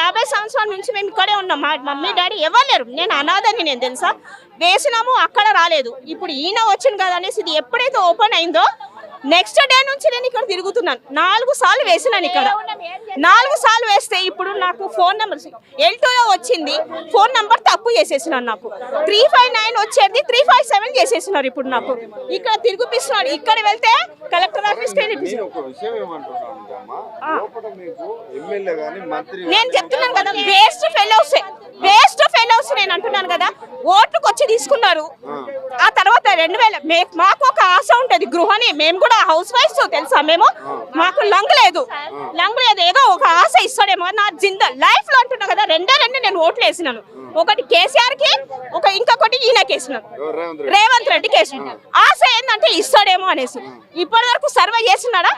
50 సంవత్సరాల నుంచి మేము ఇక్కడే ఉన్నాం. మా మమ్మీ డాడీ ఎవరు లేరు. నేను అనాథని, నేను తెలుసా. వేసినాము, అక్కడ రాలేదు. ఇప్పుడు ఈయన వచ్చింది కదా అనేసి ఇది ఎప్పుడైతే ఓపెన్ అయిందో నెక్స్ట్ డే నుంచి నేను ఇక్కడ తిరుగుతున్నాను. 4 సార్లు వేసినాను ఇక్కడ. 4 సార్లు వేస్తే ఇప్పుడు నాకు ఫోన్ నెంబర్ L2లో వచ్చింది. ఫోన్ నెంబర్ తప్పు చేసేసినాను. నాకు 359 వచ్చేది 357 చేసేసినారు. ఇప్పుడు నాకు ఇక్కడ తిరిగిపిస్తున్నాడు. ఇక్కడ వెళ్తే కలెక్టర్ ఆఫీస్ నేను చెప్తున్నాను కదా, వేస్ట్ ఫెలోస్ నేను అంటున్నాను కదా. ఓట్లకు వచ్చి తీసుకున్నారు. ఆ తర్వాత 2000 మాకు ఒక ఆశ ఉంటది గృహని. మేము కూడా హౌస్ వైఫ్స్ తెలుసా. మాకు లంగ్ లేదు ఏదో ఒక ఆశ ఇస్తాడేమో నా లైఫ్ లో అంటున్నా కదా. రెండే నేను ఓట్లు వేసినాను. ఒకటి కేసీఆర్ కి, ఇంకొకటి ఈయనకి వేసినాను, రేవంత్ రెడ్డికి వేసినాను. ఆశ ఏంటంటే ఇస్తాడేమో అనేసి. ఇప్పటి వరకు సర్వే చేసినాడా?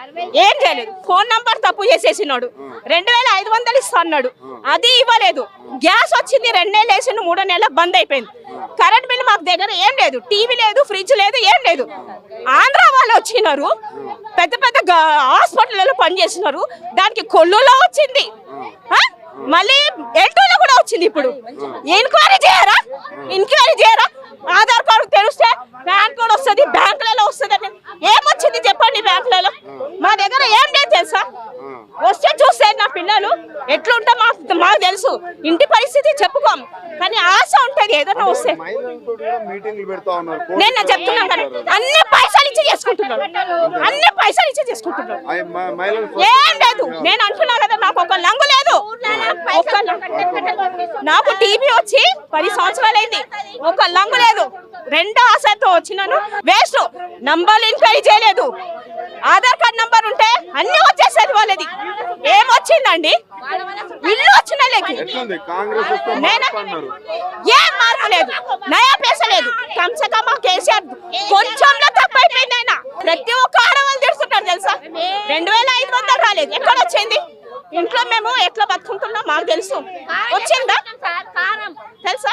ఏం చేయలేదు. ఫోన్ నంబర్ తప్పు చేసేసినాడు. 2500 ఇస్తా అన్నాడు, అది ఇవ్వలేదు. గ్యాస్ వచ్చింది 2 నెలలు వేసిండు, 3వ నెల బంద్ అయిపోయింది. కరెంట్ బిల్ మాకు దగ్గర ఏం లేదు, టీవీ లేదు, ఫ్రిడ్జ్ లేదు, ఏం లేదు. ఆంధ్ర వాళ్ళు వచ్చినారు, పెద్ద హాస్పిటల్లో పనిచేసినారు. దానికి కొల్లులో వచ్చింది, మళ్ళీ L2లో కూడా వచ్చింది. ఇప్పుడు ఎంక్వైరీ చేయరా? ఆధార్ కార్డు తెరిస్తే బ్యాంక్ కూడా వస్తుంది, బ్యాంకులలో వస్తుంది. ఏమొచ్చింది చెప్పండి బ్యాంకులలో? మా దగ్గర ఏం లేదు తెలుసా. వస్తే చూస్తే నా పిల్లలు ఎట్లుంటా మాకు తెలుసు. ఇంటి పరిస్థితి చెప్పుకోము, కానీ ఆశ ఉంటది ఏదైనా వస్తే. నేను చెప్తున్నాను కదా, అన్ని పైసలు ఇచ్చి చేసుకుంటున్నాడు. ఏం లేదు. నేను అంటున్నా కదా, నాకు ఒక లంగు లేదు. నాకు టీవీ వచ్చి 10 సంవత్సరాలైంది, ఒక లంగు లేదు. 2 ఆశతో వచ్చినాను. వేస్ట్. నంబర్లు ఎంక్వైరీ చేయలేదు. ఆధార్ కార్డ్ నంబర్ ఉంటే అన్ని వచ్చేసేది వాళ్ళది. ఏమొచ్చిందండి? ఇల్లు వచ్చిన ఏం మార్పు, నయా పైస లేదు. కమ్సే కమ్ కేసీఆర్ కొంచెంలో తప్పైపోయింది. ఆయన ప్రతి ఒక్క ఆడవాళ్ళు తిడుతున్నారు తెలుసా. 2500 రాలేదు. ఎక్కడ వచ్చింది? ఇంట్లో మేము ఎట్లా బతుకుంటున్నాం మాకు తెలుసు. వచ్చిందా తెలుసా?